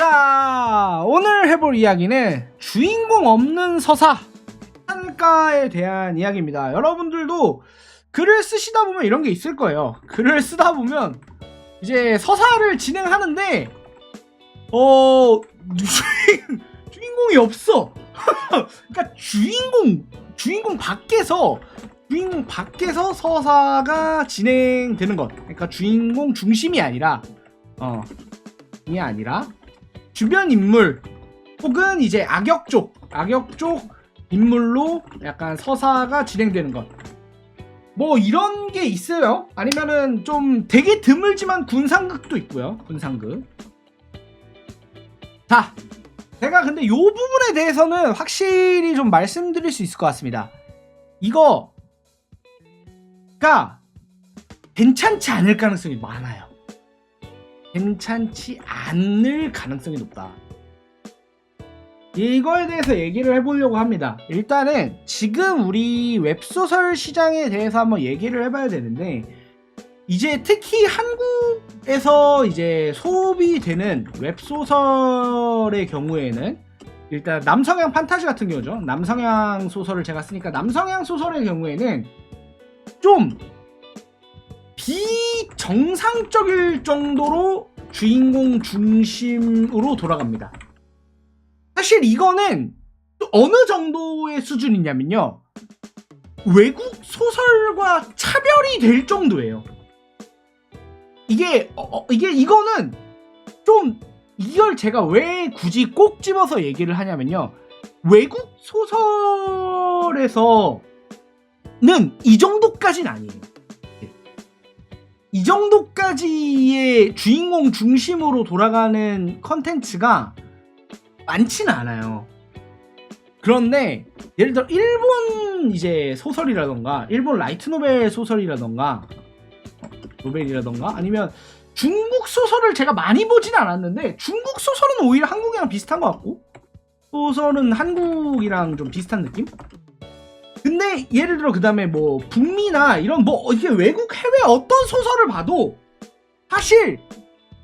자, 오늘 해볼 이야기는 주인공 없는 서사 한가에 대한 이야기입니다. 여러분들도 글을 쓰시다 보면 이런 게 있을 거예요. 글을 쓰다 보면 이제 서사를 진행하는데 주인공이 없어. 그러니까 주인공 밖에서 서사가 진행되는 것. 그러니까 주인공 중심이 아니라 주변 인물 혹은 이제 악역 쪽 인물로 약간 서사가 진행되는 것. 뭐 이런 게 있어요. 아니면은 좀 되게 드물지만 군상극도 있고요. 군상극. 자, 제가 근데 요 부분에 대해서는 확실히 좀 말씀드릴 수 있을 것 같습니다. 이거가 괜찮지 않을 가능성이 많아요. 괜찮지 않을 가능성이 높다. 이거에 대해서 얘기를 해보려고 합니다. 일단은 지금 우리 웹소설 시장에 대해서 한번 얘기를 해봐야 되는데, 이제 특히 한국에서 이제 소비되는 웹소설의 경우에는 일단 남성향 판타지 같은 경우죠. 남성향 소설을 제가 쓰니까 남성향 소설의 경우에는 좀 비정상적일 정도로 주인공 중심으로 돌아갑니다. 사실 이거는 또 어느 정도의 수준이냐면요, 외국 소설과 차별이 될 정도예요. 이거는 좀, 이걸 제가 왜 굳이 꼭 집어서 얘기를 하냐면요, 외국 소설에서는 이 정도까지는 아니에요. 이 정도까지의 주인공 중심으로 돌아가는 컨텐츠가 많지는 않아요. 그런데 예를 들어 일본 이제 소설이라던가 일본 라이트 노벨 소설이라던가 노벨이라던가 아니면 중국 소설을 제가 많이 보진 않았는데, 중국 소설은 오히려 한국이랑 비슷한 것 같고 소설은 한국이랑 좀 비슷한 느낌? 근데 예를 들어 그 다음에 뭐 북미나 이런 뭐 이게 외국 해외 어떤 소설을 봐도 사실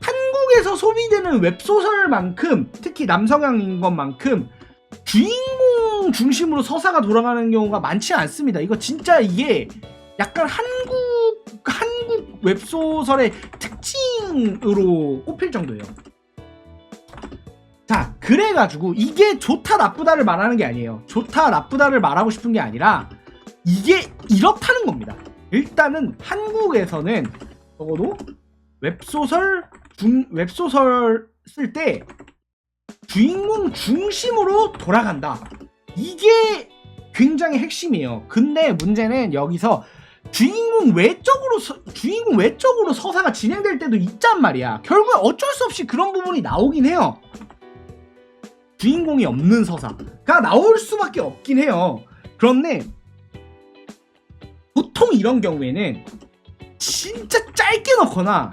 한국에서 소비되는 웹소설만큼, 특히 남성향인 것만큼 주인공 중심으로 서사가 돌아가는 경우가 많지 않습니다. 이거 진짜 이게 약간 한국 웹소설의 특징으로 꼽힐 정도예요. 자, 그래가지고 이게 좋다 나쁘다를 말하는 게 아니에요. 좋다 나쁘다를 말하고 싶은 게 아니라 이게 이렇다는 겁니다. 일단은 한국에서는 적어도 웹소설 쓸 때 주인공 중심으로 돌아간다. 이게 굉장히 핵심이에요. 근데 문제는 여기서 주인공 외적으로 서사가 진행될 때도 있단 말이야. 결국에 어쩔 수 없이 그런 부분이 나오긴 해요. 주인공이 없는 서사가 나올 수밖에 없긴 해요. 그런데 보통 이런 경우에는 진짜 짧게 넣거나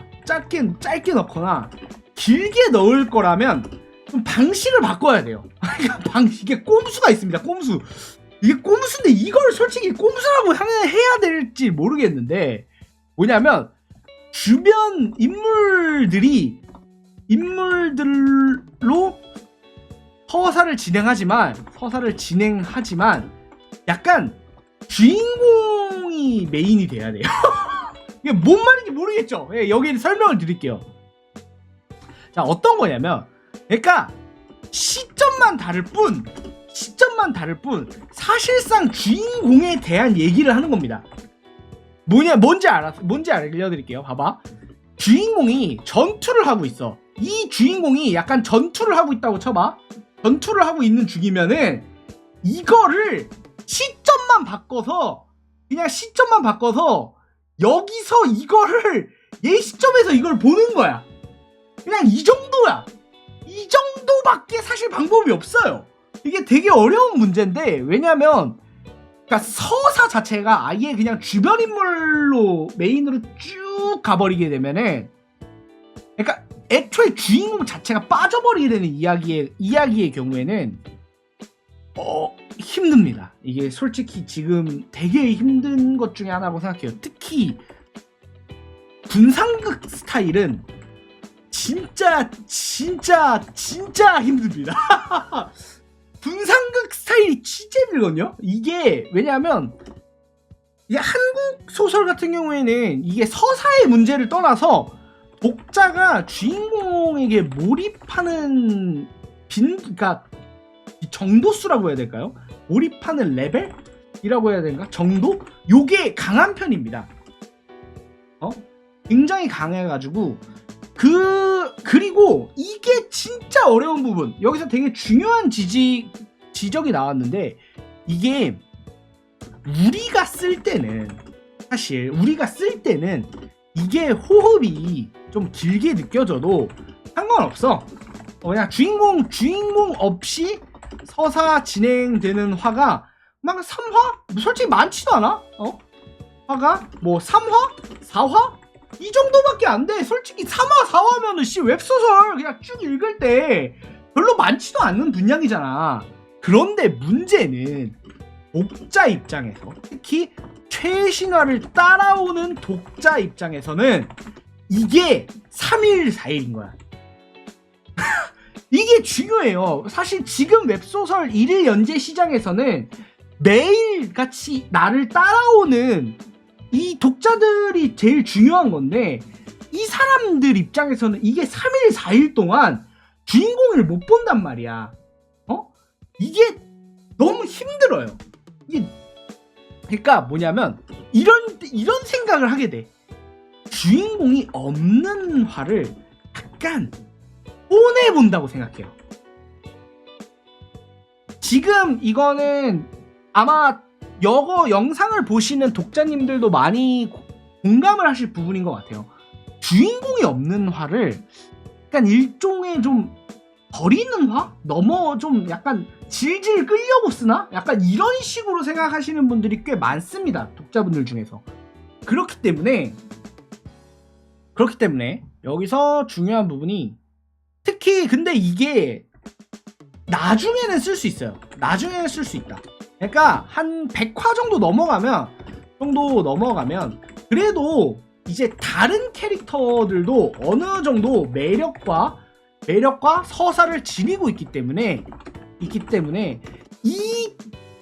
길게 넣을 거라면 좀 방식을 바꿔야 돼요. 이게 꼼수가 있습니다. 꼼수. 이게 꼼수인데 이걸 솔직히 꼼수라고 해야 될지 모르겠는데, 뭐냐면 주변 인물들로 서사를 진행하지만 약간 주인공이 메인이 돼야 돼요. 이게 뭔 말인지 모르겠죠? 예, 여기 설명을 드릴게요. 자, 어떤 거냐면, 그러니까 시점만 다를 뿐 사실상 주인공에 대한 얘기를 하는 겁니다. 뭔지 알려드릴게요. 봐봐. 주인공이 전투를 하고 있어. 이 주인공이 약간 전투를 하고 있다고 쳐봐. 전투를 하고 있는 중이면은 이거를 시점만 바꿔서 여기서 이거를 얘 시점에서 이걸 보는 거야. 그냥 이 정도야. 이 정도밖에 사실 방법이 없어요. 이게 되게 어려운 문제인데, 왜냐면 그러니까 서사 자체가 아예 그냥 주변 인물로 메인으로 쭉 가버리게 되면은, 그러니까 애초에 주인공 자체가 빠져버리게 되는 이야기의 경우에는 힘듭니다. 이게 솔직히 지금 되게 힘든 것 중에 하나라고 생각해요. 특히 군상극 스타일은 진짜 힘듭니다. 분상극 스타일이 진짜 힘들거든요. 이게 왜냐하면 이게 한국 소설 같은 경우에는 이게 서사의 문제를 떠나서 독자가 주인공에게 몰입하는 그러니까 정도수라고 해야 될까요? 몰입하는 레벨이라고 해야 되는가? 정도? 요게 강한 편입니다. 굉장히 강해가지고 그리고 이게 진짜 어려운 부분, 여기서 되게 중요한 지적이 나왔는데, 이게 우리가 쓸 때는 이게 호흡이 좀 길게 느껴져도 상관없어. 그냥 주인공 없이 서사 진행되는 화가 막 3화? 솔직히 많지도 않아. 화가 뭐 3화? 4화? 이 정도밖에 안 돼. 솔직히 3화, 4화면은 웹소설 그냥 쭉 읽을 때 별로 많지도 않는 분량이잖아. 그런데 문제는 독자 입장에서, 특히 최신화를 따라오는 독자 입장에서는 이게 3일, 4일인 거야. 이게 중요해요. 사실 지금 웹소설 1일 연재 시장에서는 매일같이 나를 따라오는 이 독자들이 제일 중요한 건데, 이 사람들 입장에서는 이게 3일, 4일 동안 주인공을 못 본단 말이야. 이게 너무 힘들어요. 이게 그러니까 뭐냐면 이런 생각을 하게 돼. 주인공이 없는 화를 약간 뻔해본다고 생각해요. 지금 이거는 아마 영상을 보시는 독자님들도 많이 공감을 하실 부분인 것 같아요. 주인공이 없는 화를 약간 일종의 좀 버리는 화? 좀 약간 질질 끌려고 쓰나? 약간 이런 식으로 생각하시는 분들이 꽤 많습니다. 독자분들 중에서. 그렇기 때문에 여기서 중요한 부분이, 특히 근데 이게 나중에는 쓸 수 있어요. 나중에는 쓸 수 있다. 그러니까 한 100화 정도 넘어가면 그래도 이제 다른 캐릭터들도 어느 정도 매력과 서사를 지니고 있기 때문에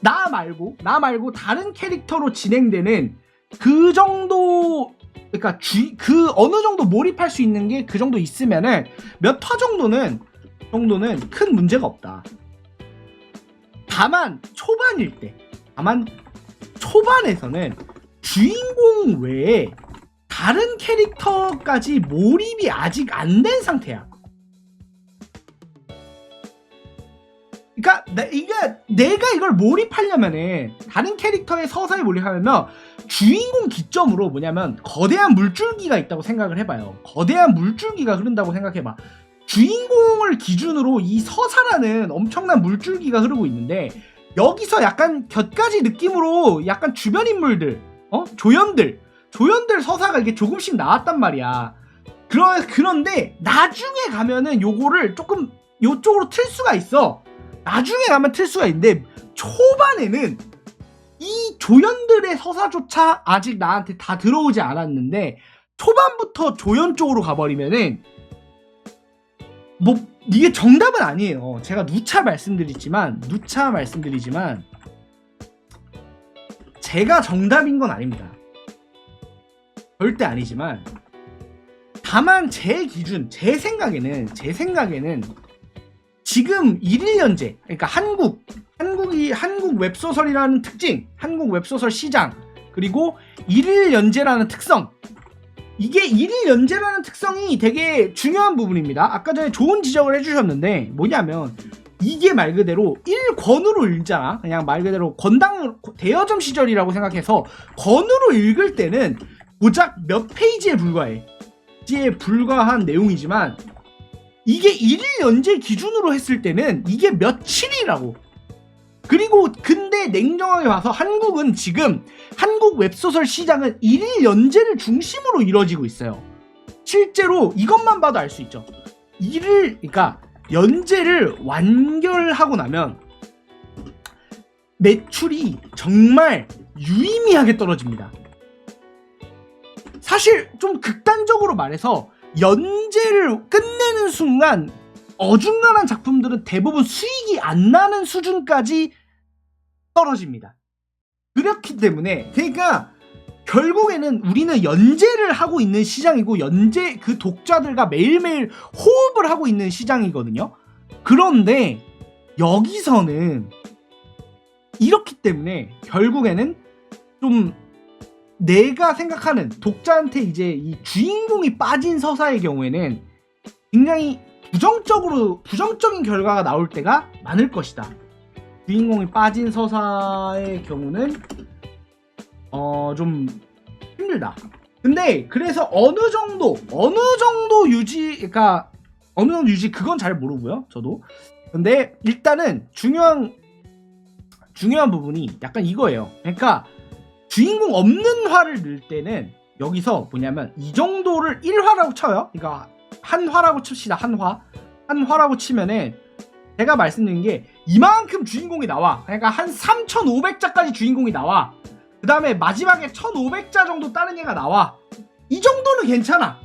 나 말고 다른 캐릭터로 진행되는 그 정도, 그러니까 어느 정도 몰입할 수 있는 게 그 정도 있으면은 몇 화 정도는 큰 문제가 없다. 다만 초반에서는 주인공 외에 다른 캐릭터까지 몰입이 아직 안 된 상태야. 그러니까 내가 이걸 몰입하려면은, 다른 캐릭터의 서사에 몰입하려면 주인공 기점으로 뭐냐면 거대한 물줄기가 있다고 생각을 해봐요. 거대한 물줄기가 흐른다고 생각해봐. 주인공을 기준으로 이 서사라는 엄청난 물줄기가 흐르고 있는데, 여기서 약간 곁가지 느낌으로 약간 주변 인물들, 조연들 서사가 이게 조금씩 나왔단 말이야. 그런데 나중에 가면은 요거를 조금 요쪽으로 틀 수가 있어. 나중에 가면 틀 수가 있는데, 초반에는 이 조연들의 서사조차 아직 나한테 다 들어오지 않았는데, 초반부터 조연 쪽으로 가버리면은 뭐 이게 정답은 아니에요. 제가 누차 말씀드리지만 제가 정답인 건 아닙니다. 절대 아니지만, 다만 제 생각에는 지금 1일 연재, 그러니까 한국 웹소설이라는 특징, 한국 웹소설 시장, 그리고 1일 연재라는 특성, 이게 1일 연재라는 특성이 되게 중요한 부분입니다. 아까 전에 좋은 지적을 해주셨는데, 뭐냐면 이게 말 그대로 1권으로 읽잖아. 그냥 말 그대로 대여점 시절이라고 생각해서 권으로 읽을 때는 고작 몇 페이지에 불과한 내용이지만, 이게 1일 연재 기준으로 했을 때는 이게 며칠이라고. 그리고 근데 냉정하게 봐서 한국은 지금 한국 웹소설 시장은 1일 연재를 중심으로 이루어지고 있어요. 실제로 이것만 봐도 알 수 있죠. 그러니까 연재를 완결하고 나면 매출이 정말 유의미하게 떨어집니다. 사실 좀 극단적으로 말해서 연재를 끝내는 순간 어중간한 작품들은 대부분 수익이 안 나는 수준까지 떨어집니다. 그렇기 때문에 그러니까 결국에는 우리는 연재를 하고 있는 시장이고 연재 그 독자들과 매일매일 호흡을 하고 있는 시장이거든요. 그런데 여기서는 이렇기 때문에 결국에는 좀 내가 생각하는 독자한테 이제 이 주인공이 빠진 서사의 경우에는 굉장히 부정적인 결과가 나올 때가 많을 것이다. 주인공이 빠진 서사의 경우는 좀 힘들다. 근데 그래서 어느 정도 유지, 그러니까 어느 정도 유지 그건 잘 모르고요. 저도. 근데 일단은 중요한 부분이 약간 이거예요. 그러니까 주인공 없는 화를 넣을 때는 여기서 뭐냐면 이 정도를 1화라고 쳐요. 그러니까 한 화라고 칩시다. 한 화라고 치면은 제가 말씀드린 게 이만큼 주인공이 나와. 그러니까 한 3,500자까지 주인공이 나와. 그 다음에 마지막에 1,500자 정도 다른 애가 나와. 이 정도는 괜찮아.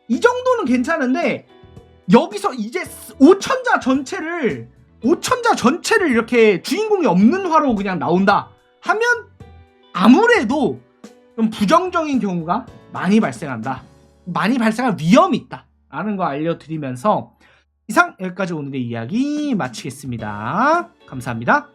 이 정도는 괜찮은데 여기서 이제 5,000자 전체를 이렇게 주인공이 없는 화로 그냥 나온다 하면 아무래도 좀 부정적인 경우가 많이 발생한다. 많이 발생할 위험이 있다 라는 거 알려드리면서 이상 여기까지 오늘의 이야기 마치겠습니다. 감사합니다.